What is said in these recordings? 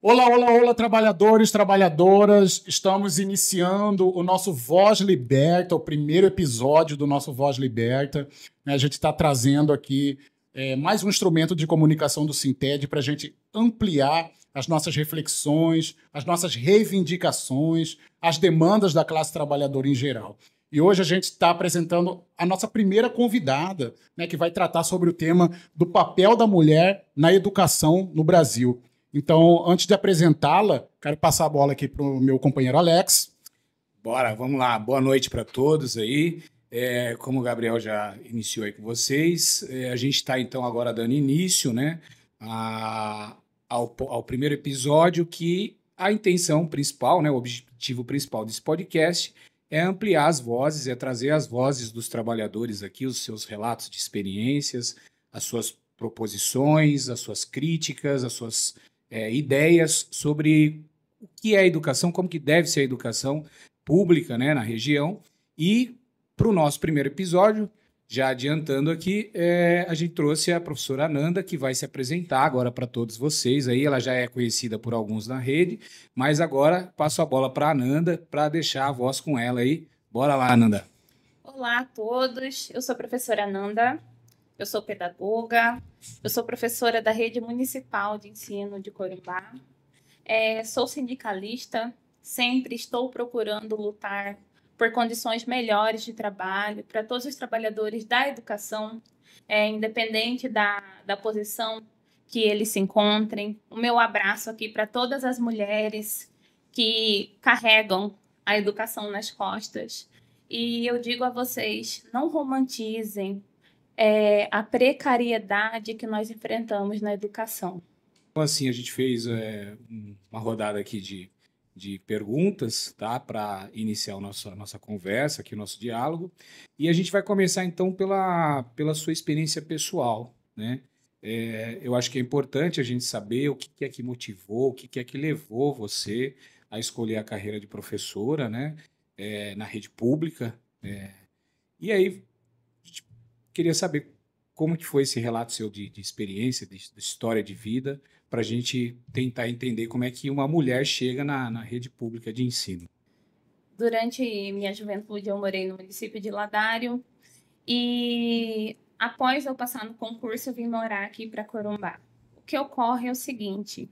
Olá, olá, olá, trabalhadores, trabalhadoras. Estamos iniciando o nosso Voz Liberta, o primeiro episódio do nosso Voz Liberta. A gente está trazendo aqui mais um instrumento de comunicação do Sinted para a gente ampliar as nossas reflexões, as nossas reivindicações, as demandas da classe trabalhadora em geral. E hoje a gente está apresentando a nossa primeira convidada, né, que vai tratar sobre o tema do papel da mulher na educação no Brasil. Então, antes de apresentá-la, quero passar a bola aqui para o meu companheiro Alex. Bora, vamos lá. Boa noite para todos aí. Como o Gabriel já iniciou aí com vocês, a gente está então agora dando início, né, ao primeiro episódio, que a intenção principal, né, o objetivo principal desse podcast é ampliar as vozes, é trazer as vozes dos trabalhadores aqui, os seus relatos de experiências, as suas proposições, as suas críticas, as suas ideias sobre o que é a educação, como que deve ser a educação pública, né, na região. E para o nosso primeiro episódio, já adiantando aqui, a gente trouxe a professora Ananda, que vai se apresentar agora para todos vocês. Aí ela já é conhecida por alguns na rede, mas agora passo a bola para a Ananda para deixar a voz com ela aí. Bora lá, Ananda. Olá a todos, eu sou a professora Ananda, eu sou pedagoga, eu sou professora da Rede Municipal de Ensino de Corumbá, sou sindicalista, sempre estou procurando lutar por condições melhores de trabalho para todos os trabalhadores da educação, independente da posição que eles se encontrem. O meu abraço aqui para todas as mulheres que carregam a educação nas costas. E eu digo a vocês, não romantizem a precariedade que nós enfrentamos na educação. Então, assim, a gente fez uma rodada aqui de perguntas, tá, para iniciar a nossa conversa, aqui o nosso diálogo. E a gente vai começar, então, pela sua experiência pessoal, né? Eu acho que é importante a gente saber o que é que motivou, o que é que levou você a escolher a carreira de professora, né, na rede pública. E aí, queria saber como que foi esse relato seu de experiência, de história de vida, para a gente tentar entender como é que uma mulher chega na rede pública de ensino. Durante minha juventude, eu morei no município de Ladário e após eu passar no concurso, eu vim morar aqui para Corumbá. O que ocorre é o seguinte,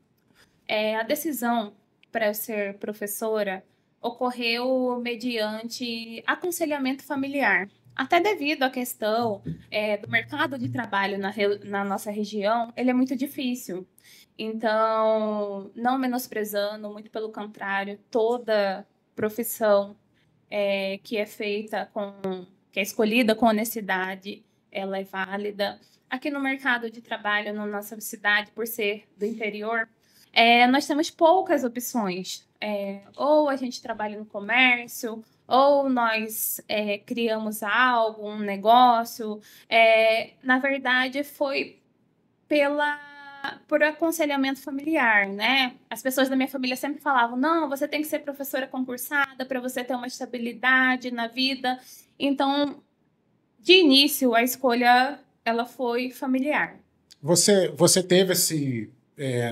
a decisão para eu ser professora ocorreu mediante aconselhamento familiar. Até devido à questão do mercado de trabalho na nossa região, ele é muito difícil. Então, não menosprezando, muito pelo contrário, toda profissão que é feita que é escolhida com honestidade, ela é válida. Aqui no mercado de trabalho, na nossa cidade, por ser do interior, nós temos poucas opções. Ou a gente trabalha no comércio, ou nós criamos algo, um negócio. Na verdade, foi por aconselhamento familiar, né? As pessoas da minha família sempre falavam, não, você tem que ser professora concursada para você ter uma estabilidade na vida. Então, de início, a escolha ela foi familiar. Você teve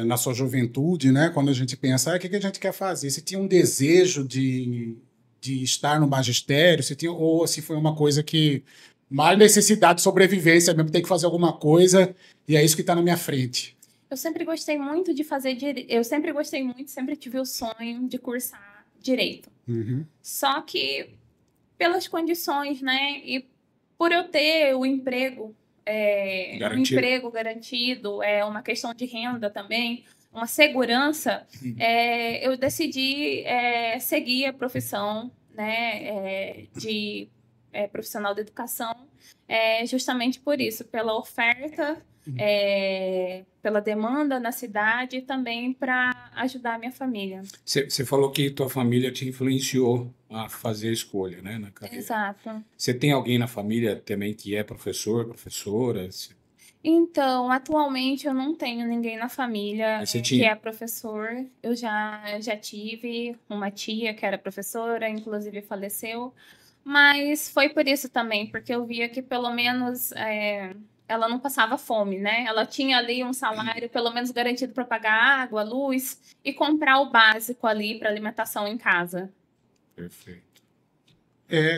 na sua juventude, né, quando a gente pensa, o que a gente quer fazer? Você tinha um desejo de estar no magistério? Ou se foi uma coisa que mais necessidade de sobrevivência mesmo, tem que fazer alguma coisa e é isso que está na minha frente? Eu sempre gostei muito de fazer direito. Eu sempre gostei muito, sempre tive o sonho de cursar direito. Uhum. Só que pelas condições, né? E por eu ter o emprego, um emprego garantido, uma questão de renda também, uma segurança, eu decidi seguir a profissão, né, de profissional da educação, justamente por isso, pela oferta, pela demanda na cidade e também para ajudar a minha família. Você falou que tua família te influenciou a fazer a escolha, né, na carreira. Exato. Você tem alguém na família também que é professor, professora? Então, atualmente eu não tenho ninguém na família que é professor. Eu já tive uma tia que era professora, inclusive faleceu. Mas foi por isso também, porque eu via que pelo menos ela não passava fome, né? Ela tinha ali um salário pelo menos garantido para pagar água, luz e comprar o básico ali para alimentação em casa. Perfeito.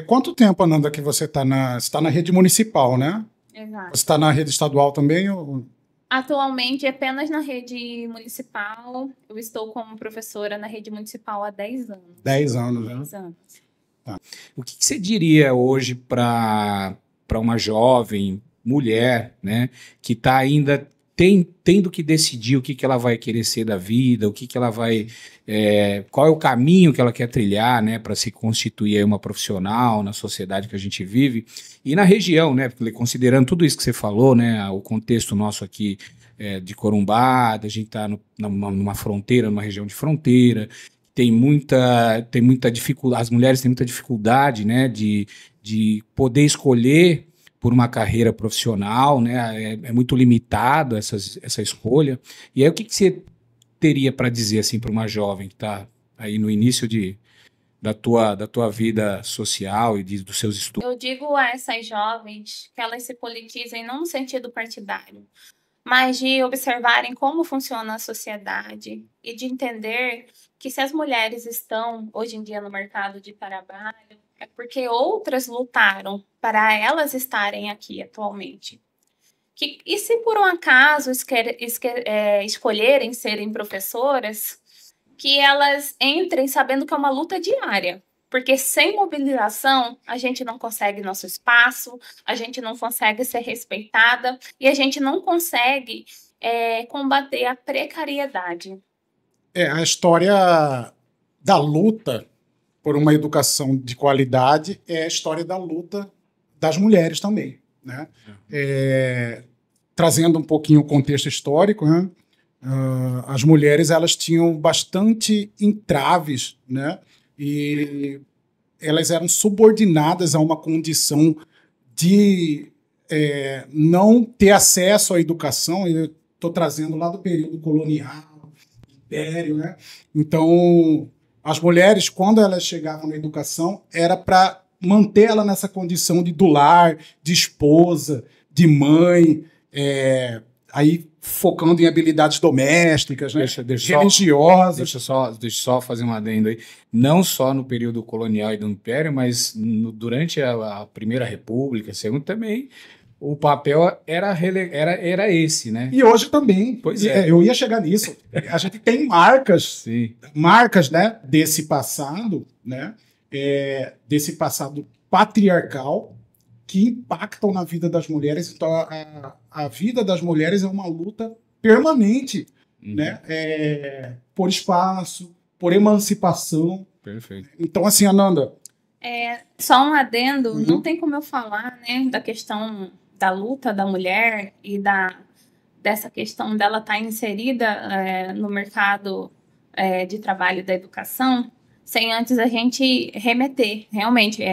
Quanto tempo, Ananda, que você está na rede municipal, né? Exato. Você está na rede estadual também? Ou... Atualmente, apenas na rede municipal. Eu estou como professora na rede municipal há 10 anos. 10 anos, né? 10 anos. Tá. O que você diria hoje para uma jovem mulher, né, que está ainda tendo que decidir o que ela vai querer ser da vida, o que ela vai, qual é o caminho que ela quer trilhar, né, para se constituir aí uma profissional na sociedade que a gente vive e na região, né, porque considerando tudo isso que você falou, né, o contexto nosso aqui de Corumbá, a gente está numa fronteira, numa região de fronteira, tem muita dificuldade, as mulheres têm muita dificuldade, né, de poder escolher por uma carreira profissional, né? É muito limitado essa escolha. E aí, o que você teria para dizer assim para uma jovem que está aí no início da tua vida social e dos seus estudos? Eu digo a essas jovens que elas se politizem não no sentido partidário, mas de observarem como funciona a sociedade e de entender que se as mulheres estão hoje em dia no mercado de trabalho, é porque outras lutaram para elas estarem aqui atualmente. E se por um acaso escolherem serem professoras, que elas entrem sabendo que é uma luta diária. Porque sem mobilização, a gente não consegue nosso espaço, a gente não consegue ser respeitada e a gente não consegue combater a precariedade. A história da luta por uma educação de qualidade é a história da luta das mulheres também, né? Trazendo um pouquinho o contexto histórico, né? As mulheres elas tinham bastante entraves, né? E elas eram subordinadas a uma condição de não ter acesso à educação. Eu estou trazendo lá do período colonial, império, né? Então, as mulheres, quando elas chegavam na educação, era para manter ela nessa condição do lar, de esposa, de mãe, aí focando em habilidades domésticas, né? Religiosas. Deixa eu só fazer um adendo aí. Não só no período colonial e do Império, mas durante a Primeira República, a Segunda também, o papel era esse, né? E hoje também. Pois é. Eu ia chegar nisso. A gente tem marcas, né, desse passado, né? Desse passado patriarcal que impactam na vida das mulheres. Então, a vida das mulheres é uma luta permanente, né? Por espaço, por emancipação. Perfeito. Então, assim, Ananda... Só um adendo, não tem como eu falar, né, da questão da luta da mulher e dessa questão dela estar inserida no mercado de trabalho da educação, sem antes a gente remeter, realmente,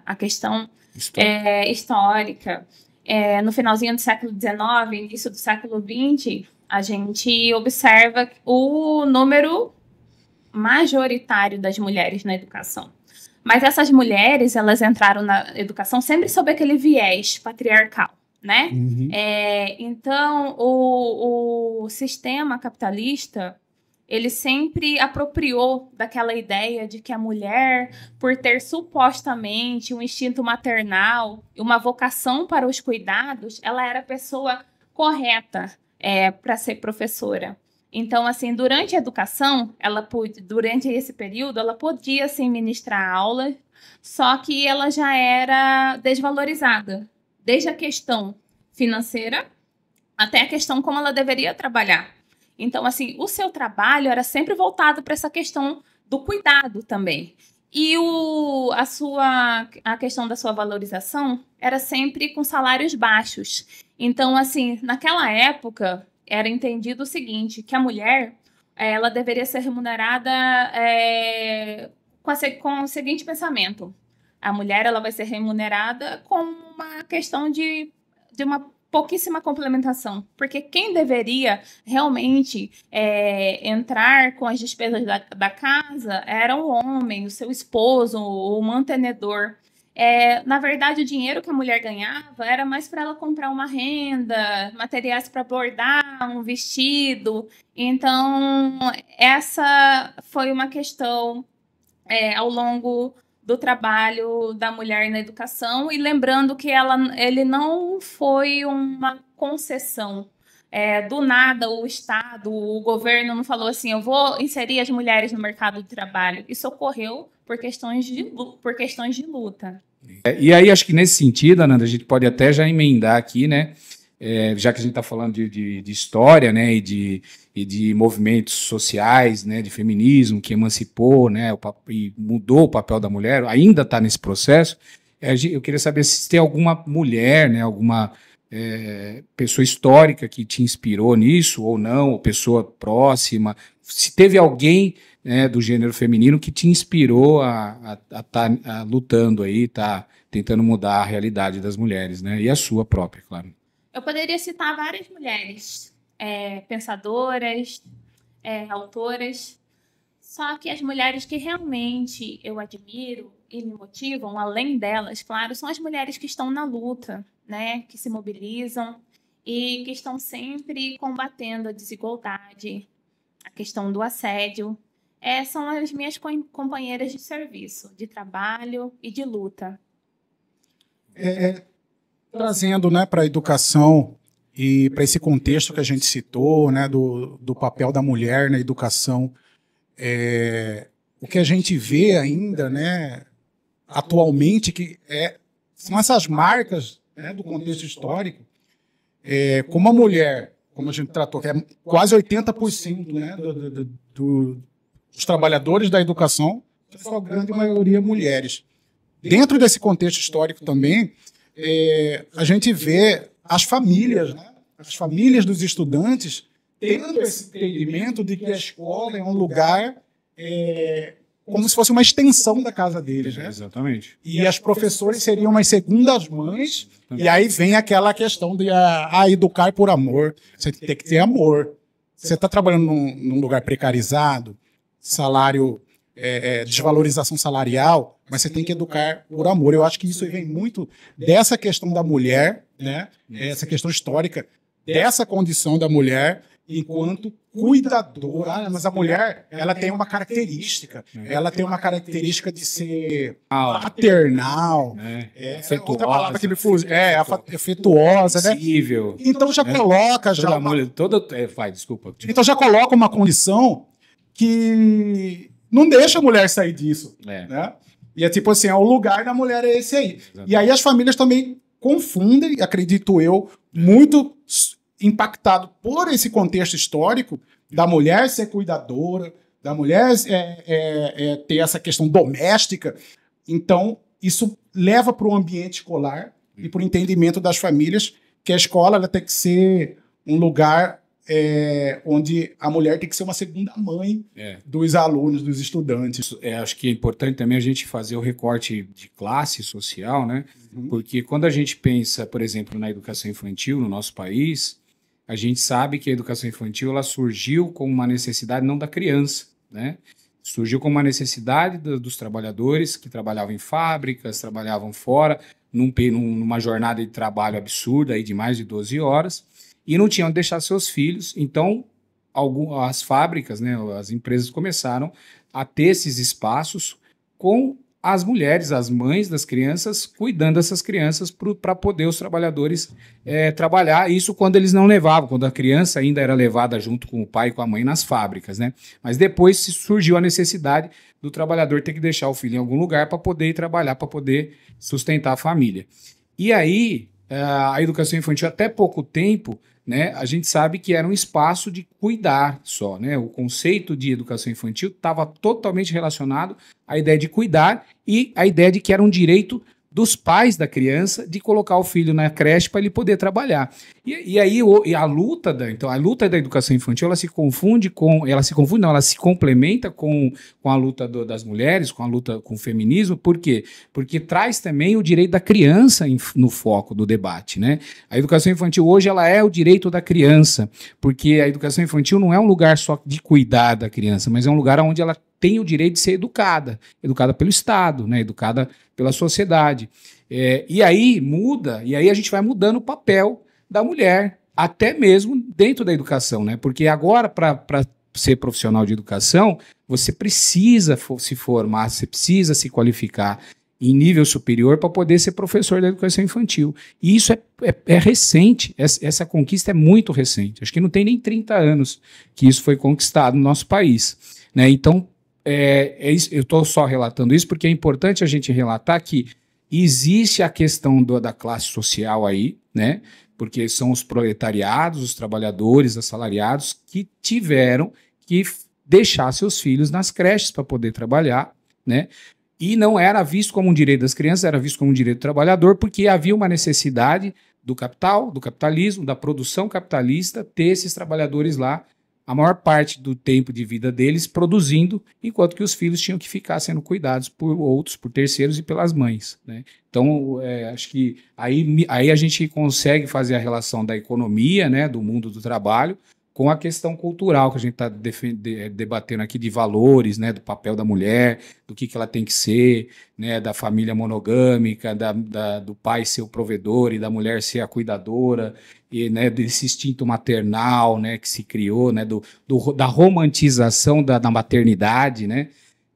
a questão histórica. No finalzinho do século XIX, início do século XX, a gente observa o número majoritário das mulheres na educação. Mas essas mulheres, elas entraram na educação sempre sob aquele viés patriarcal, né? Então, o sistema capitalista, ele sempre apropriou daquela ideia de que a mulher, por ter supostamente um instinto maternal e uma vocação para os cuidados, ela era a pessoa correta para ser professora. Então, assim, durante a educação, durante esse período, ela podia, sim, ministrar aula, só que ela já era desvalorizada, desde a questão financeira até a questão como ela deveria trabalhar. Então, assim, o seu trabalho era sempre voltado para essa questão do cuidado também. E a questão da sua valorização era sempre com salários baixos. Então, assim, naquela época... era entendido o seguinte, que a mulher ela deveria ser remunerada com o seguinte pensamento. A mulher ela vai ser remunerada com uma questão de uma pouquíssima complementação. Porque quem deveria realmente entrar com as despesas da casa era o homem, o seu esposo, o mantenedor. Na verdade, o dinheiro que a mulher ganhava era mais para ela comprar uma renda, materiais para bordar, um vestido. Então, essa foi uma questão ao longo do trabalho da mulher na educação, e lembrando que ele não foi uma concessão. Do nada, o Estado, o governo não falou assim, eu vou inserir as mulheres no mercado de trabalho. Isso ocorreu por questões de luta. E aí, acho que nesse sentido, Ananda, a gente pode até já emendar aqui, né? Já que a gente está falando de história, né, e de movimentos sociais, né, de feminismo que emancipou, né, e mudou o papel da mulher, ainda está nesse processo. Eu queria saber se tem alguma mulher, né, alguma pessoa histórica que te inspirou nisso ou não, ou pessoa próxima, se teve alguém, né, do gênero feminino que te inspirou a estar lutando aí, tá tentando mudar a realidade das mulheres, né, e a sua própria, claro. Eu poderia citar várias mulheres, pensadoras, autoras, só que as mulheres que realmente eu admiro e me motivam, além delas, claro, são as mulheres que estão na luta, né, que se mobilizam e que estão sempre combatendo a desigualdade, a questão do assédio. São as minhas companheiras de serviço, de trabalho e de luta. Trazendo, né, para a educação e para esse contexto que a gente citou, né, do papel da mulher na educação, o que a gente vê ainda, né, atualmente, são essas marcas, né, do contexto histórico, como a mulher, como a gente tratou, que é quase 80%, né, dos trabalhadores da educação, são a grande maioria mulheres. Dentro desse contexto histórico também, a gente vê as famílias, né? As famílias dos estudantes tendo esse entendimento de que a escola é um lugar como se fosse uma extensão da casa deles, né? Exatamente. E as professoras seriam umas segundas mães, e aí vem aquela questão de educar por amor. Você tem que ter amor. Você está trabalhando num lugar precarizado, salário, desvalorização salarial, mas você tem que educar por amor. Eu acho que isso vem muito dessa questão da mulher, né? Essa questão histórica, dessa condição da mulher enquanto cuidadora. Mas a mulher, ela tem uma característica. Ela tem uma característica de ser paternal. Outra palavra que me fugiu. Afetuosa, né? Sensível. Então já coloca... desculpa. Então já coloca uma condição que não deixa a mulher sair disso. Né? E é tipo assim, o lugar da mulher é esse aí. Exatamente. E aí as famílias também confundem, acredito eu, muito impactado por esse contexto histórico da mulher ser cuidadora, da mulher ter essa questão doméstica. Então, isso leva para o ambiente escolar e para o entendimento das famílias que a escola ela tem que ser um lugar onde a mulher tem que ser uma segunda mãe dos alunos, dos estudantes. Acho que é importante também a gente fazer o recorte de classe social, né? Porque quando a gente pensa, por exemplo, na educação infantil no nosso país, a gente sabe que a educação infantil ela surgiu como uma necessidade não da criança, né? Surgiu como uma necessidade dos trabalhadores que trabalhavam em fábricas, trabalhavam fora, numa jornada de trabalho absurda aí de mais de 12 horas, e não tinham onde deixar seus filhos. Então, as fábricas, né, as empresas começaram a ter esses espaços com as mulheres, as mães das crianças, cuidando dessas crianças para poder os trabalhadores trabalhar. Isso quando eles não levavam, quando a criança ainda era levada junto com o pai e com a mãe nas fábricas, né? Mas depois surgiu a necessidade do trabalhador ter que deixar o filho em algum lugar para poder ir trabalhar, para poder sustentar a família. E aí, a educação infantil, até pouco tempo, né, a gente sabe que era um espaço de cuidar só, né? O conceito de educação infantil estava totalmente relacionado à ideia de cuidar e à ideia de que era um direito dos pais da criança de colocar o filho na creche para ele poder trabalhar. E aí a luta da educação infantil ela se complementa com a luta das mulheres, com a luta com o feminismo. Por quê? Porque traz também o direito da criança no foco do debate, né? A educação infantil hoje ela é o direito da criança, porque a educação infantil não é um lugar só de cuidar da criança, mas é um lugar onde ela tem o direito de ser educada pelo Estado, né? Educada pela sociedade. E aí muda, e aí a gente vai mudando o papel da mulher, até mesmo dentro da educação, né? Porque agora, para ser profissional de educação, você precisa se formar, você precisa se qualificar em nível superior para poder ser professor da educação infantil. E isso é recente, essa conquista é muito recente. Acho que não tem nem 30 anos que isso foi conquistado no nosso país, né? Então, eu estou só relatando isso porque é importante a gente relatar que existe a questão da classe social aí, né? Porque são os proletariados, os trabalhadores, assalariados que tiveram que deixar seus filhos nas creches para poder trabalhar, né? E não era visto como um direito das crianças, era visto como um direito do trabalhador, porque havia uma necessidade do capital, do capitalismo, da produção capitalista, ter esses trabalhadores lá, a maior parte do tempo de vida deles produzindo, enquanto que os filhos tinham que ficar sendo cuidados por outros, por terceiros e pelas mães, né? Então, acho que aí a gente consegue fazer a relação da economia, né, do mundo do trabalho, com a questão cultural que a gente está debatendo aqui de valores, né, do papel da mulher, do que ela tem que ser, né, da família monogâmica, do pai ser o provedor e da mulher ser a cuidadora, e, né, desse instinto maternal, né, que se criou, né, da romantização da maternidade, né,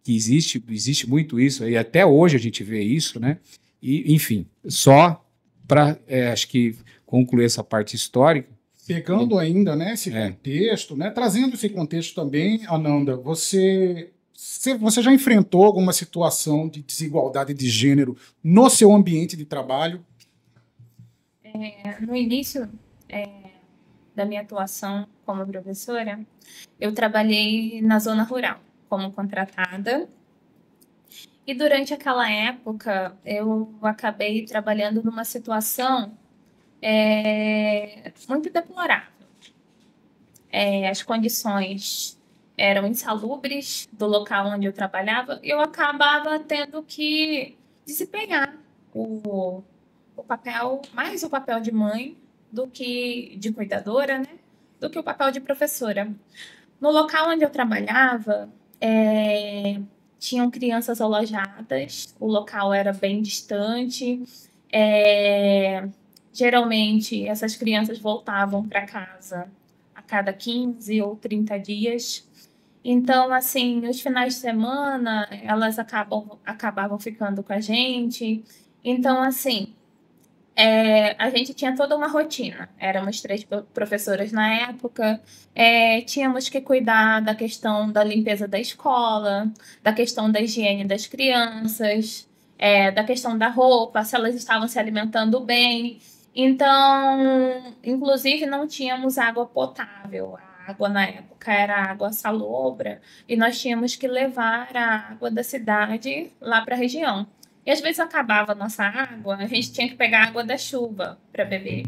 que existe muito isso, e até hoje a gente vê isso, né, e, enfim, só para, acho que, concluir essa parte histórica. Pegando ainda, né, esse contexto, né, trazendo esse contexto também, Ananda, você já enfrentou alguma situação de desigualdade de gênero no seu ambiente de trabalho? No início da minha atuação como professora, eu trabalhei na zona rural como contratada. E durante aquela época, eu acabei trabalhando numa situação muito deplorável. As condições eram insalubres do local onde eu trabalhava, eu acabava tendo que desempenhar o papel, mais o papel de mãe do que de cuidadora, né? Do que o papel de professora. No local onde eu trabalhava, tinham crianças alojadas, o local era bem distante, geralmente essas crianças voltavam para casa a cada 15 ou 30 dias. Então, assim, nos finais de semana, elas acabavam ficando com a gente. Então, assim, a gente tinha toda uma rotina. Éramos 3 professoras na época. Tínhamos que cuidar da questão da limpeza da escola, da questão da higiene das crianças, da questão da roupa, se elas estavam se alimentando bem. Então, inclusive, não tínhamos água potável. A água, na época, era água salobra e nós tínhamos que levar a água da cidade lá para a região. E, às vezes, acabava a nossa água, a gente tinha que pegar a água da chuva para beber.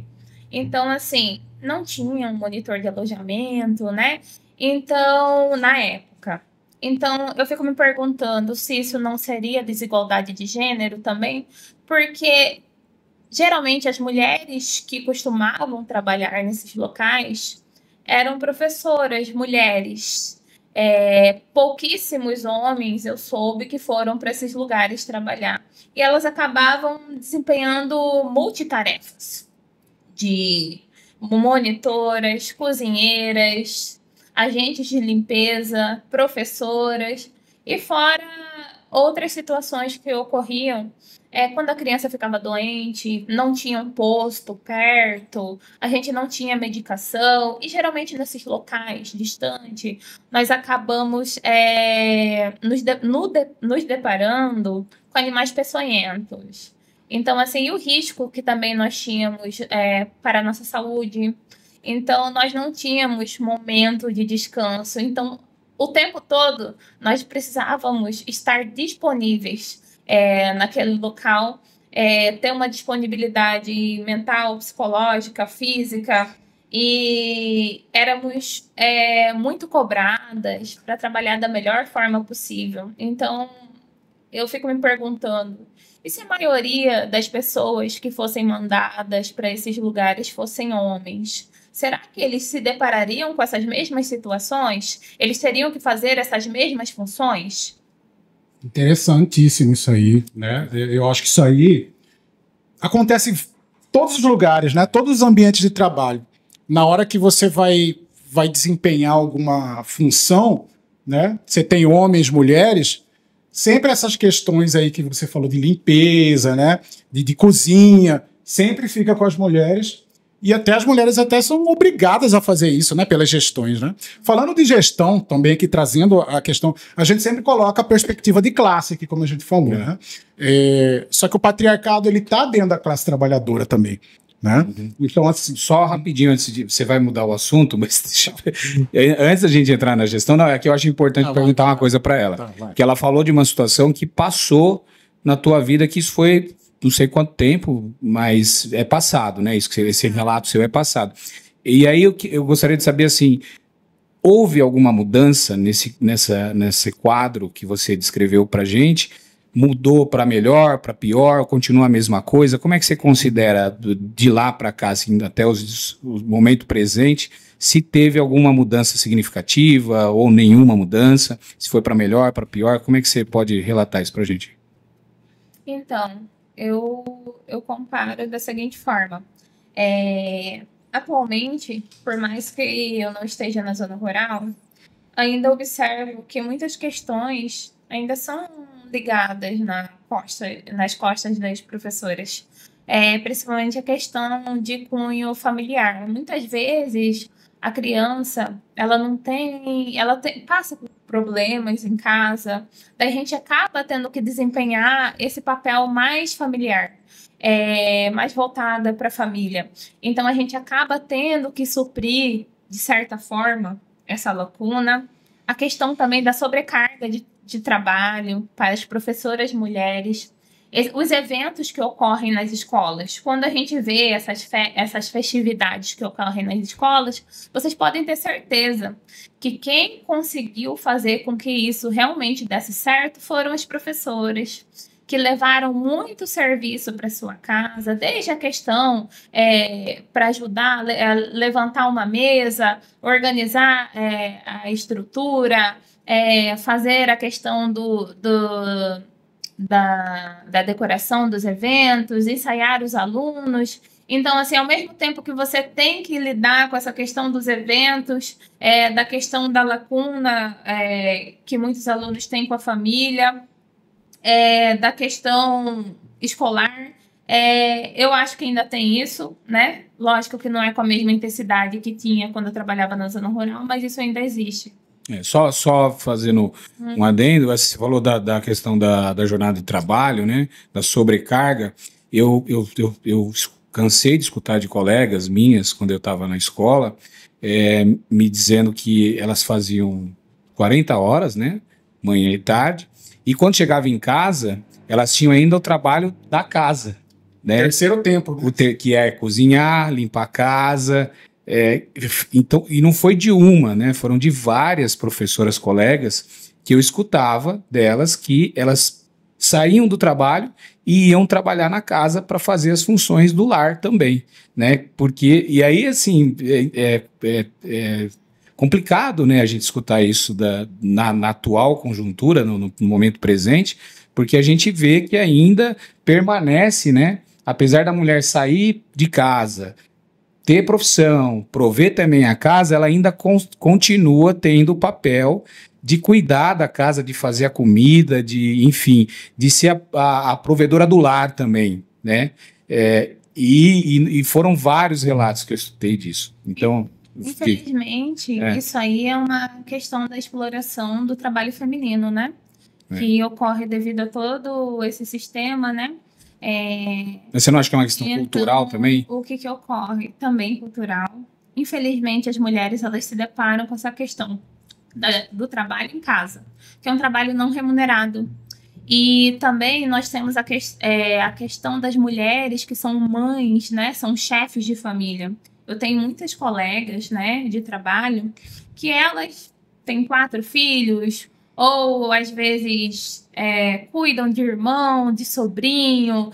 Então, assim, não tinha um monitor de alojamento, né? Então, na época. Então, eu fico me perguntando se isso não seria desigualdade de gênero também, porque geralmente as mulheres que costumavam trabalhar nesses locais eram professoras, mulheres. Pouquíssimos homens eu soube que foram para esses lugares trabalhar. E elas acabavam desempenhando multitarefas de monitoras, cozinheiras, agentes de limpeza, professoras, e fora outras situações que ocorriam quando a criança ficava doente, não tinha um posto perto, a gente não tinha medicação, e geralmente nesses locais distantes, nós acabamos nos deparando com animais peçonhentos. Então, assim, o risco que também nós tínhamos para a nossa saúde. Então, nós não tínhamos momento de descanso. Então, o tempo todo, nós precisávamos estar disponíveis naquele local, ter uma disponibilidade mental, psicológica, física, e éramos muito cobradas para trabalhar da melhor forma possível. Então, eu fico me perguntando, e se a maioria das pessoas que fossem mandadas para esses lugares fossem homens? será que eles se deparariam com essas mesmas situações? Eles teriam que fazer essas mesmas funções? Interessantíssimo isso aí, né? Eu acho que isso aí acontece em todos os lugares, né? Todos os ambientes de trabalho. Na hora que você vai desempenhar alguma função, né? Você tem homens, mulheres, sempre essas questões aí que você falou de limpeza, né? De cozinha, sempre fica com as mulheres. E até as mulheres até são obrigadas a fazer isso, né, pelas gestões, né? Falando de gestão, também aqui trazendo a questão, a gente sempre coloca a perspectiva de classe, aqui, como a gente falou, né? Só que o patriarcado, ele tá dentro da classe trabalhadora também, né? Então, assim, só rapidinho, antes de você vai mudar o assunto, mas antes da gente entrar na gestão, não, é que eu acho importante perguntar uma coisa para ela. Que ela falou de uma situação que passou na tua vida, que isso foi não sei quanto tempo, mas é passado, né? Esse relato seu é passado. E aí eu gostaria de saber, assim, houve alguma mudança nesse quadro que você descreveu pra gente? Mudou para melhor, para pior, continua a mesma coisa? Como é que você considera de lá para cá, assim, até o momento presente, se teve alguma mudança significativa ou nenhuma mudança? Se foi para melhor, para pior? Como é que você pode relatar isso pra gente? Então, eu comparo da seguinte forma. Atualmente, por mais que eu não esteja na zona rural, ainda observo que muitas questões ainda são ligadas nas costas das professoras. Principalmente a questão de cunho familiar. Muitas vezes a criança passa por problemas em casa, daí a gente acaba tendo que desempenhar esse papel mais familiar, mais voltada para a família. Então a gente acaba tendo que suprir, de certa forma, essa lacuna. A questão também da sobrecarga de trabalho para as professoras mulheres. Os eventos que ocorrem nas escolas, quando a gente vê essas festividades que ocorrem nas escolas, vocês podem ter certeza que quem conseguiu fazer com que isso realmente desse certo foram as professoras, que levaram muito serviço para sua casa, desde a questão para ajudar a levantar uma mesa, organizar a estrutura, fazer a questão da decoração dos eventos, ensaiar os alunos. Então, assim, ao mesmo tempo que você tem que lidar com essa questão dos eventos, da questão da lacuna que muitos alunos têm com a família, da questão escolar, eu acho que ainda tem isso, né? Lógico que não é com a mesma intensidade que tinha quando eu trabalhava na zona rural, mas isso ainda existe. Só fazendo um adendo, você falou da questão da jornada de trabalho, né, da sobrecarga. Eu cansei de escutar de colegas minhas, quando eu estava na escola, me dizendo que elas faziam 40 horas, né, manhã e tarde, e quando chegava em casa, elas tinham ainda o trabalho da casa, né? Terceiro tempo. Que é cozinhar, limpar a casa. Então, e não foi de uma, né? Foram de várias professoras colegas que eu escutava delas que elas saíam do trabalho e iam trabalhar na casa para fazer as funções do lar também, né? E aí, assim, é complicado, né, a gente escutar isso na atual conjuntura, no momento presente, porque a gente vê que ainda permanece, né? Apesar da mulher sair de casa, ter profissão, prover também a casa, ela ainda continua tendo o papel de cuidar da casa, de fazer a comida, enfim, de ser a provedora do lar também, né? E foram vários relatos que eu escutei disso. Então, infelizmente, isso aí é uma questão da exploração do trabalho feminino, né? Que ocorre devido a todo esse sistema, né? Mas você não acha que é uma questão cultural também? O que ocorre? Também cultural. Infelizmente, as mulheres elas se deparam com essa questão do trabalho em casa, que é um trabalho não remunerado. E também nós temos a questão das mulheres que são mães, né? São chefes de família. Eu tenho muitas colegas, né, de trabalho que elas têm 4 filhos, ou às vezes cuidam de irmão, de sobrinho,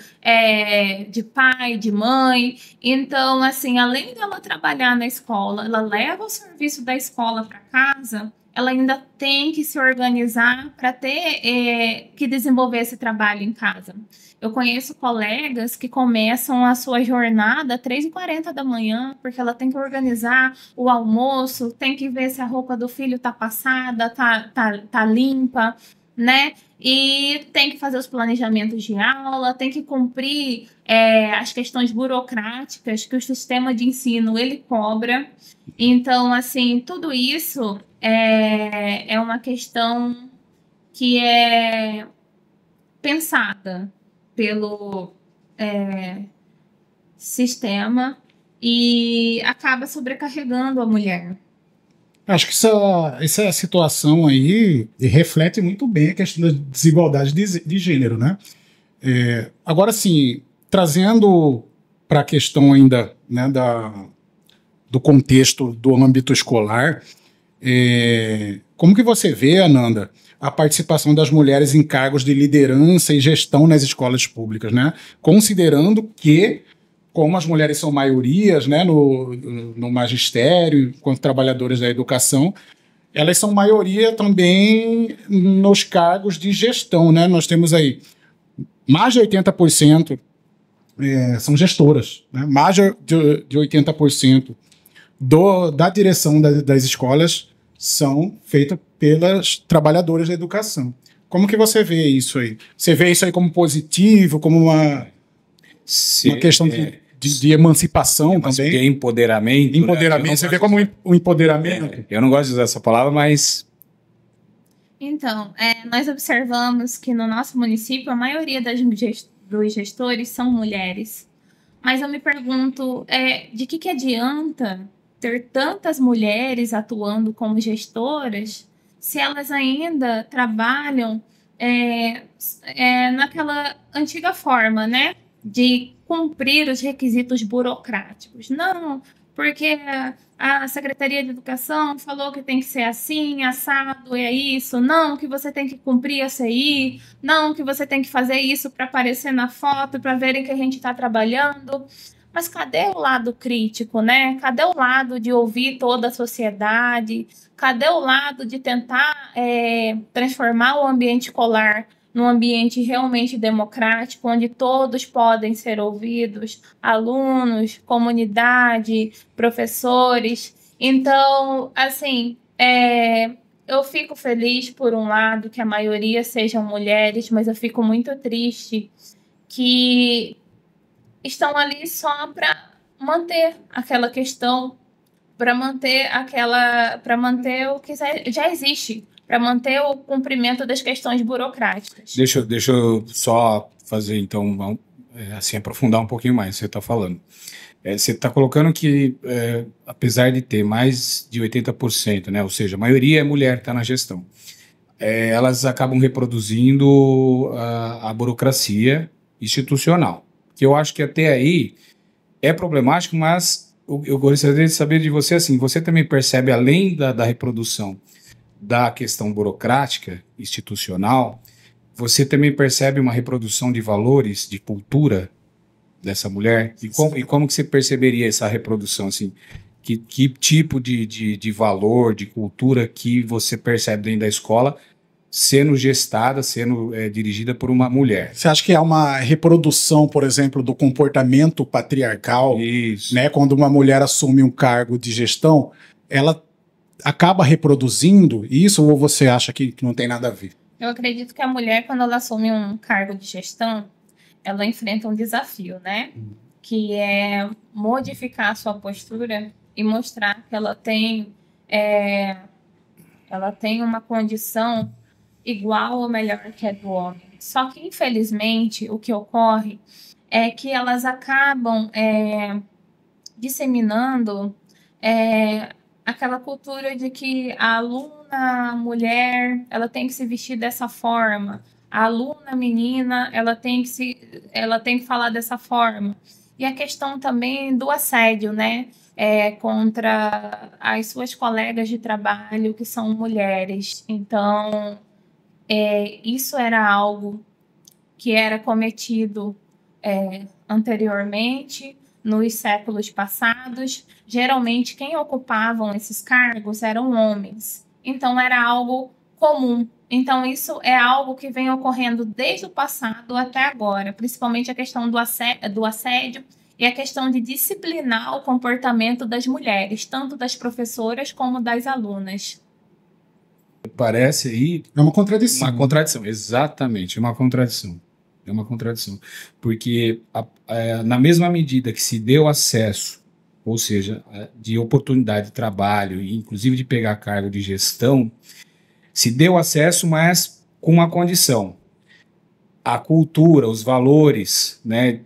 de pai, de mãe. Então, assim, além dela trabalhar na escola, ela leva o serviço da escola para casa, ela ainda tem que se organizar para ter que desenvolver esse trabalho em casa. Eu conheço colegas que começam a sua jornada às 3h40 da manhã, porque ela tem que organizar o almoço, tem que ver se a roupa do filho tá passada, tá limpa, né? E tem que fazer os planejamentos de aula, tem que cumprir as questões burocráticas que o sistema de ensino ele cobra. Então, assim, tudo isso é uma questão que é pensada pelo sistema e acaba sobrecarregando a mulher. Acho que essa situação aí reflete muito bem a questão da desigualdade de gênero, né? Agora, sim, trazendo para a questão ainda, né, do contexto do âmbito escolar, como que você vê, Ananda, a participação das mulheres em cargos de liderança e gestão nas escolas públicas, né? Considerando que, como as mulheres são maiorias, né, no magistério, enquanto trabalhadoras da educação, elas são maioria também nos cargos de gestão, né? Nós temos aí mais de 80% são gestoras, né? Mais de 80% da direção das escolas são feitas pelas trabalhadoras da educação. Como que você vê isso aí? Você vê isso aí como positivo, como uma questão de emancipação também? De empoderamento. Empoderamento, né? Você vê como um empoderamento? Eu não gosto de usar essa palavra, mas... Então, nós observamos que no nosso município a maioria dos gestores são mulheres. Mas eu me pergunto, de que adianta ter tantas mulheres atuando como gestoras se elas ainda trabalham naquela antiga forma, né? De cumprir os requisitos burocráticos. Não, porque a Secretaria de Educação falou que tem que ser assim, assado, é isso. Não, que você tem que cumprir a CI. Não, que você tem que fazer isso para aparecer na foto, para verem que a gente está trabalhando. Mas cadê o lado crítico, né? Cadê o lado de ouvir toda a sociedade? Cadê o lado de tentar transformar o ambiente escolar num ambiente realmente democrático, onde todos podem ser ouvidos, alunos, comunidade, professores? Então, assim, eu fico feliz, por um lado, que a maioria sejam mulheres, mas eu fico muito triste que estão ali só para manter aquela questão, para manter o que já existe, para manter o cumprimento das questões burocráticas. Deixa eu só fazer, então, assim, aprofundar um pouquinho mais o que você está falando. Você está colocando que, apesar de ter mais de 80%, né, ou seja, a maioria é mulher que está na gestão, elas acabam reproduzindo a burocracia institucional, que eu acho que até aí é problemático, mas eu gostaria de saber de você, assim, você também percebe, além da reprodução da questão burocrática, institucional, você também percebe uma reprodução de valores, de cultura dessa mulher? E como que você perceberia essa reprodução, assim? Que tipo de valor, de cultura que você percebe dentro da escola sendo gestada, sendo dirigida por uma mulher? Você acha que é uma reprodução, por exemplo, do comportamento patriarcal? Isso. Né? Quando uma mulher assume um cargo de gestão, ela acaba reproduzindo isso, ou você acha que não tem nada a ver? Eu acredito que a mulher, quando ela assume um cargo de gestão, ela enfrenta um desafio, né? Que é modificar a sua postura e mostrar que ela tem uma condição igual ou melhor que a do homem. Só que, infelizmente, o que ocorre é que elas acabam disseminando aquela cultura de que a aluna mulher, ela tem que se vestir dessa forma, a aluna menina, ela tem que falar dessa forma. E a questão também do assédio, né? Contra as suas colegas de trabalho que são mulheres. Então, isso era algo que era cometido anteriormente, nos séculos passados. Geralmente, quem ocupavam esses cargos eram homens. Então, era algo comum. Então, isso é algo que vem ocorrendo desde o passado até agora, principalmente a questão do assédio e a questão de disciplinar o comportamento das mulheres, tanto das professoras como das alunas. Parece aí... É uma contradição. Uma contradição, exatamente, uma contradição. É uma contradição. Porque na mesma medida que se deu acesso, ou seja, de oportunidade de trabalho, inclusive de pegar cargo de gestão, se deu acesso, mas com uma condição. A cultura, os valores, né,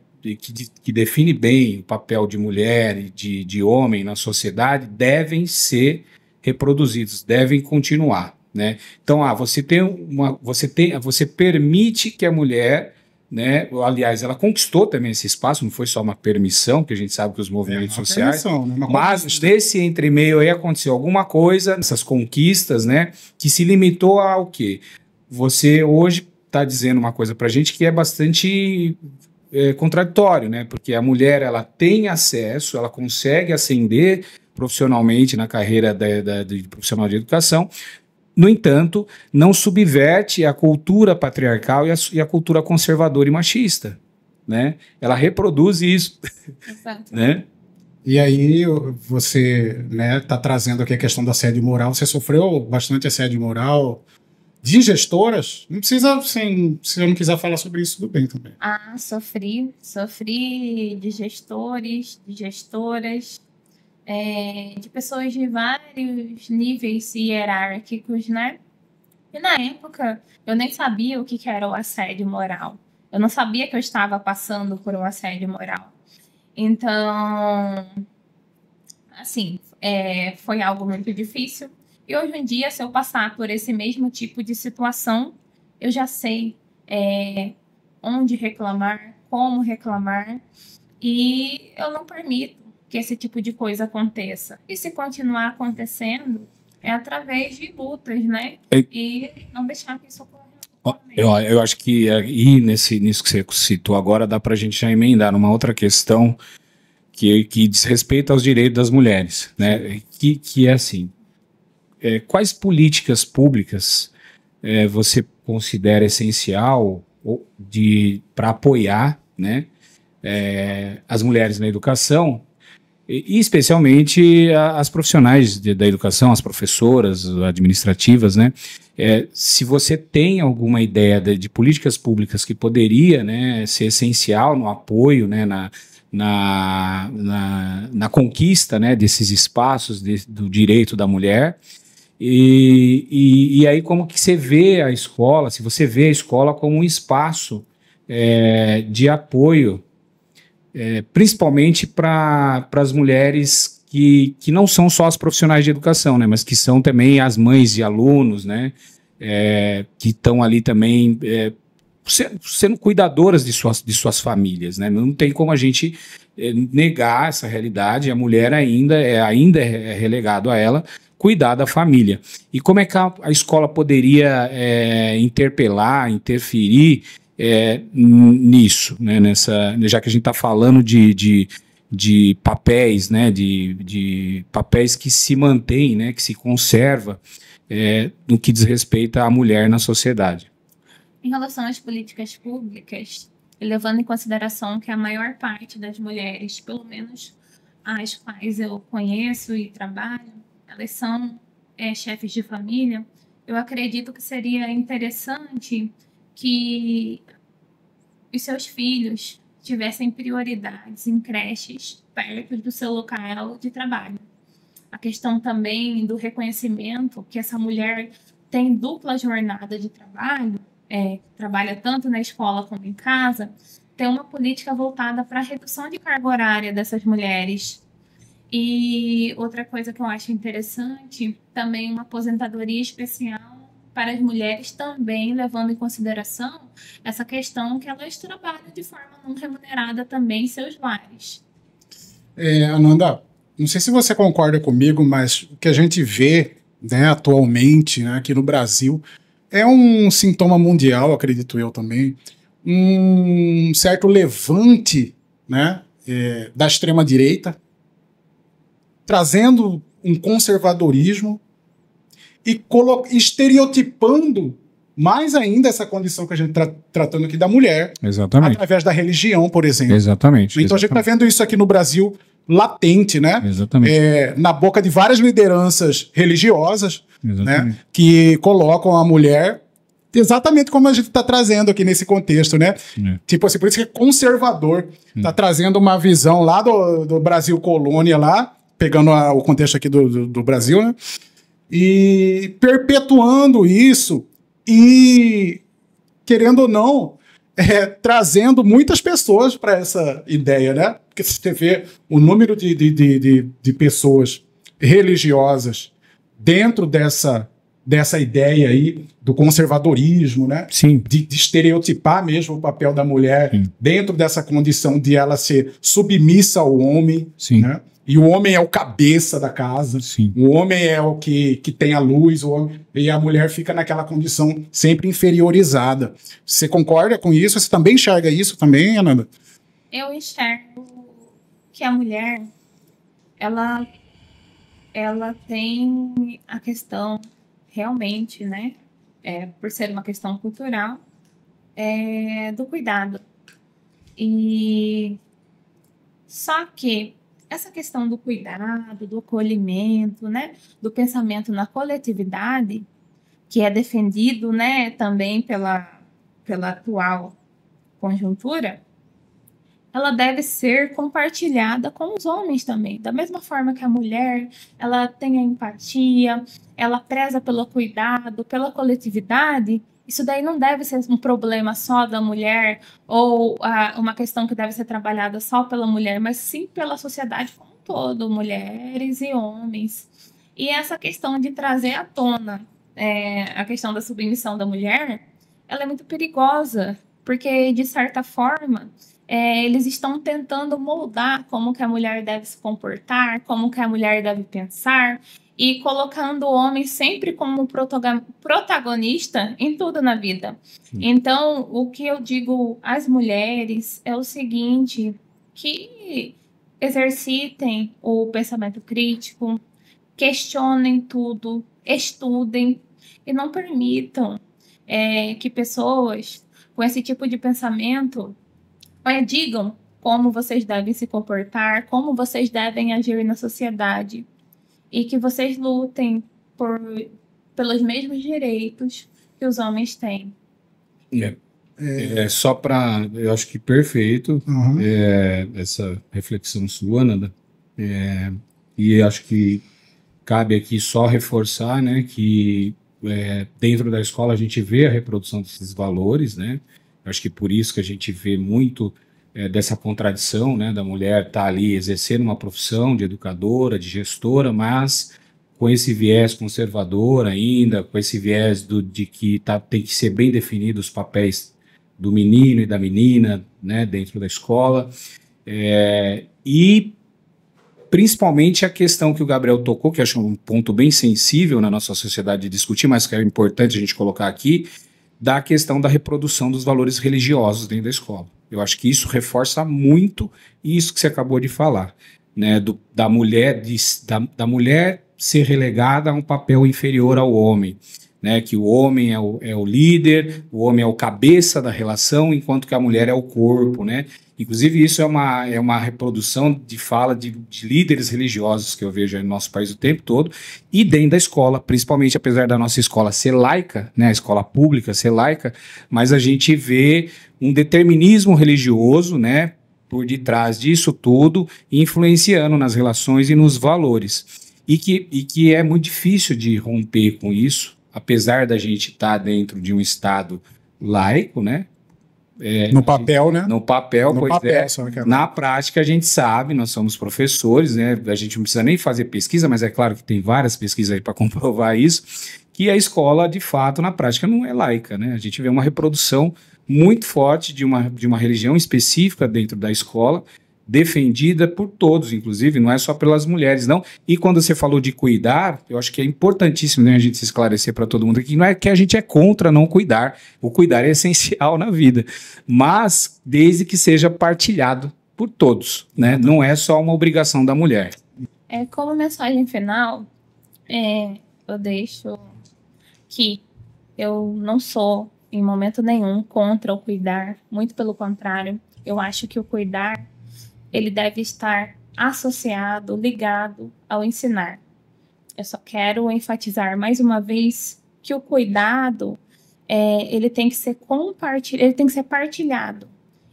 que define bem o papel de mulher e de homem na sociedade devem ser reproduzidos, devem continuar, né? Então, você permite que a mulher, né, aliás, ela conquistou também esse espaço, não foi só uma permissão, que a gente sabe que os movimentos sociais, né? mas nesse entremeio aí aconteceu alguma coisa, essas conquistas, né, que se limitou ao quê? Você hoje está dizendo uma coisa para a gente que é bastante contraditório, né, porque a mulher, ela tem acesso, ela consegue ascender profissionalmente na carreira de profissional de educação. No entanto, não subverte a cultura patriarcal e a cultura conservadora e machista, né? Ela reproduz isso. Exato. Né? E aí você, né, tá trazendo aqui a questão do assédio moral. Você sofreu bastante assédio moral de gestoras? Não precisa, se eu não quiser falar sobre isso, tudo bem também. Sofri de gestores, de gestoras, de pessoas de vários níveis hierárquicos, né? E na época, eu nem sabia o que era o assédio moral. Eu não sabia que eu estava passando por um assédio moral. Então, assim, foi algo muito difícil. E hoje em dia, se eu passar por esse mesmo tipo de situação, eu já sei onde reclamar, como reclamar, e eu não permito que esse tipo de coisa aconteça. E se continuar acontecendo, é através de lutas, né? E não deixar que isso ocorra. Eu acho que aí, nisso que você citou agora, dá para a gente já emendar numa outra questão que diz respeito aos direitos das mulheres, né? Que é assim, quais políticas públicas você considera essencial para apoiar, né, as mulheres na educação, e especialmente as profissionais da educação, as professoras administrativas, né? Se você tem alguma ideia de políticas públicas que poderia, né, ser essencial no apoio, né, na conquista, né, desses espaços do direito da mulher, e aí como que você vê a escola, se você vê a escola como um espaço de apoio, principalmente para as mulheres que não são só as profissionais de educação, né, mas que são também as mães de alunos, né, que estão ali também sendo cuidadoras de suas famílias, né? Não tem como a gente negar essa realidade. A mulher ainda é relegado a ela cuidar da família. E como é que a escola poderia interpelar, interferir nisso, né? Já que a gente está falando de papéis, né? de papéis que se mantêm, né? Que se conserva no que diz respeito à mulher na sociedade. Em relação às políticas públicas, e levando em consideração que a maior parte das mulheres, pelo menos as quais eu conheço e trabalho, elas são chefes de família, eu acredito que seria interessante que os seus filhos tivessem prioridades em creches perto do seu local de trabalho. A questão também do reconhecimento que essa mulher tem dupla jornada de trabalho, trabalha tanto na escola como em casa, tem uma política voltada para a redução de carga horária dessas mulheres. E outra coisa que eu acho interessante, também uma aposentadoria especial para as mulheres, também levando em consideração essa questão que elas trabalham de forma não remunerada também em seus lares. Ananda, não sei se você concorda comigo, mas o que a gente vê, né, atualmente, né, aqui no Brasil é um sintoma mundial, acredito eu também, um certo levante, né, da extrema-direita, trazendo um conservadorismo e estereotipando mais ainda essa condição que a gente está tratando aqui da mulher, Exatamente. através da religião, por exemplo. Exatamente. Então a gente está vendo isso aqui no Brasil latente, né? Exatamente. Na boca de várias lideranças religiosas, né? Que colocam a mulher exatamente como a gente está trazendo aqui nesse contexto, né? Tipo assim, por isso que é conservador. Está trazendo uma visão lá do Brasil colônia lá, pegando o contexto aqui do Brasil, né? E perpetuando isso e, querendo ou não, trazendo muitas pessoas para essa ideia, né? Porque se você vê o número de pessoas religiosas dentro dessa ideia aí do conservadorismo, né? Sim. De estereotipar mesmo o papel da mulher dentro dessa condição de ela ser submissa ao homem, Sim. né? E o homem é o cabeça da casa, Sim. O homem é o que tem a luz, e a mulher fica naquela condição sempre inferiorizada. Você concorda com isso? Você também enxerga isso também, Ananda? Eu enxergo que a mulher, ela tem a questão realmente, né, por ser uma questão cultural, do cuidado. E só que essa questão do cuidado, do acolhimento, né, do pensamento na coletividade, que é defendido, né, também pela atual conjuntura, ela deve ser compartilhada com os homens também. Da mesma forma que a mulher, ela tem a empatia, ela preza pelo cuidado, pela coletividade, isso daí não deve ser um problema só da mulher ou uma questão que deve ser trabalhada só pela mulher, mas sim pela sociedade como um todo, mulheres e homens. E essa questão de trazer à tona a questão da submissão da mulher, ela é muito perigosa, porque, de certa forma, eles estão tentando moldar como que a mulher deve se comportar, como que a mulher deve pensar, e colocando o homem sempre como protagonista em tudo na vida. Sim. Então, o que eu digo às mulheres é o seguinte, que exercitem o pensamento crítico, questionem tudo, estudem, e não permitam que pessoas com esse tipo de pensamento digam como vocês devem se comportar, como vocês devem agir na sociedade. E que vocês lutem pelos mesmos direitos que os homens têm. Só para... Eu acho que perfeito essa reflexão sua, Nanda. E acho que cabe aqui só reforçar, né, que dentro da escola a gente vê a reprodução desses valores, né? Acho que por isso que a gente vê muito dessa contradição, né, da mulher estar ali exercendo uma profissão de educadora, de gestora, mas com esse viés conservador ainda, com esse viés de que tem que ser bem definido os papéis do menino e da menina, né, dentro da escola. E principalmente a questão que o Gabriel tocou, que eu acho um ponto bem sensível na nossa sociedade de discutir, mas que é importante a gente colocar aqui, da questão da reprodução dos valores religiosos dentro da escola. Eu acho que isso reforça muito isso que você acabou de falar, né, da mulher ser relegada a um papel inferior ao homem, né, que o homem é o líder, o homem é o cabeça da relação, enquanto que a mulher é o corpo, né? Inclusive isso é uma reprodução de fala de líderes religiosos que eu vejo no nosso país o tempo todo, e dentro da escola, principalmente apesar da nossa escola ser laica, né, a escola pública ser laica, mas a gente vê um determinismo religioso, né, por detrás disso tudo, influenciando nas relações e nos valores. E que é muito difícil de romper com isso, apesar da gente estar dentro de um Estado laico, né? No papel, né? No papel, no pois papel, Na prática, a gente sabe, nós somos professores, né? A gente não precisa nem fazer pesquisa, mas é claro que tem várias pesquisas aí para comprovar isso, que a escola, de fato, na prática, não é laica, né? A gente vê uma reprodução muito forte de uma religião específica dentro da escola, defendida por todos, inclusive, não é só pelas mulheres, não. E quando você falou de cuidar, eu acho que é importantíssimo, né, a gente se esclarecer para todo mundo aqui, não é que a gente é contra não cuidar, o cuidar é essencial na vida, mas desde que seja partilhado por todos, né? Não é só uma obrigação da mulher. Como mensagem final, eu deixo que eu não sou, em momento nenhum, contra o cuidar, muito pelo contrário, eu acho que o cuidar ele deve estar associado, ligado ao ensinar. Eu só quero enfatizar mais uma vez que o cuidado ele tem que ser ele tem que ser partilhado.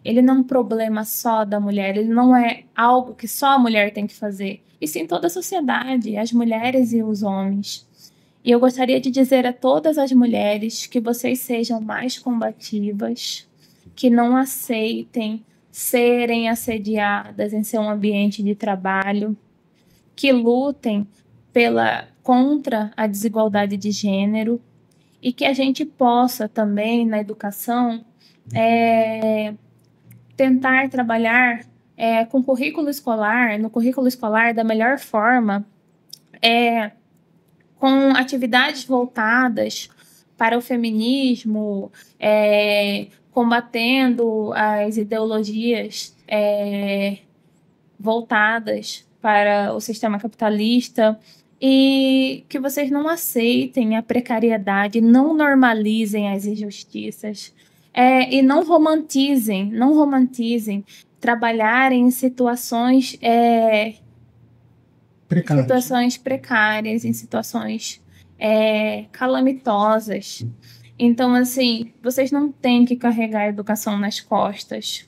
Ele não é um problema só da mulher, ele não é algo que só a mulher tem que fazer. E sim toda a sociedade, as mulheres e os homens. E eu gostaria de dizer a todas as mulheres que vocês sejam mais combativas, que não aceitem serem assediadas em seu ambiente de trabalho, que lutem contra a desigualdade de gênero e que a gente possa também, na educação, tentar trabalhar com no currículo escolar da melhor forma, com atividades voltadas para o feminismo, combatendo as ideologias voltadas para o sistema capitalista e que vocês não aceitem a precariedade, não normalizem as injustiças e não romantizem trabalhar em situações precárias, em situações calamitosas. Então, assim, vocês não têm que carregar a educação nas costas.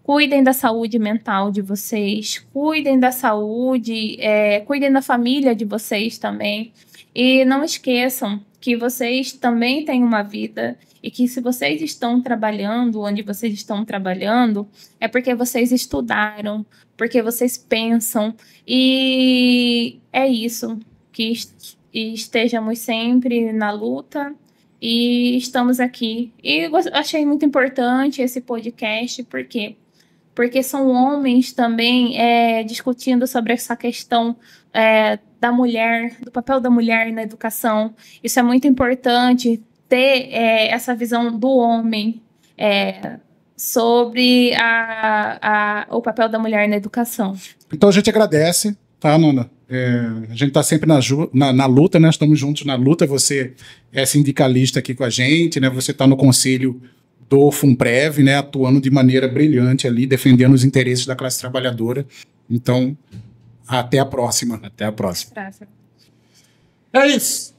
Cuidem da saúde mental de vocês, cuidem da saúde, cuidem da família de vocês também. E não esqueçam que vocês também têm uma vida e que se vocês estão trabalhando onde vocês estão trabalhando, é porque vocês estudaram, porque vocês pensam. E é isso, que estejamos sempre na luta. E estamos aqui. E eu achei muito importante esse podcast, porque são homens também discutindo sobre essa questão da mulher, do papel da mulher na educação. Isso é muito importante, ter essa visão do homem sobre o papel da mulher na educação. Então a gente agradece, tá, Nona? A gente está sempre na luta, né? Estamos juntos na luta. Você é sindicalista aqui com a gente, né? Você está no conselho do FUNPREV, né? Atuando de maneira brilhante ali, defendendo os interesses da classe trabalhadora. Então, até a próxima. Até a próxima. Praça. É isso.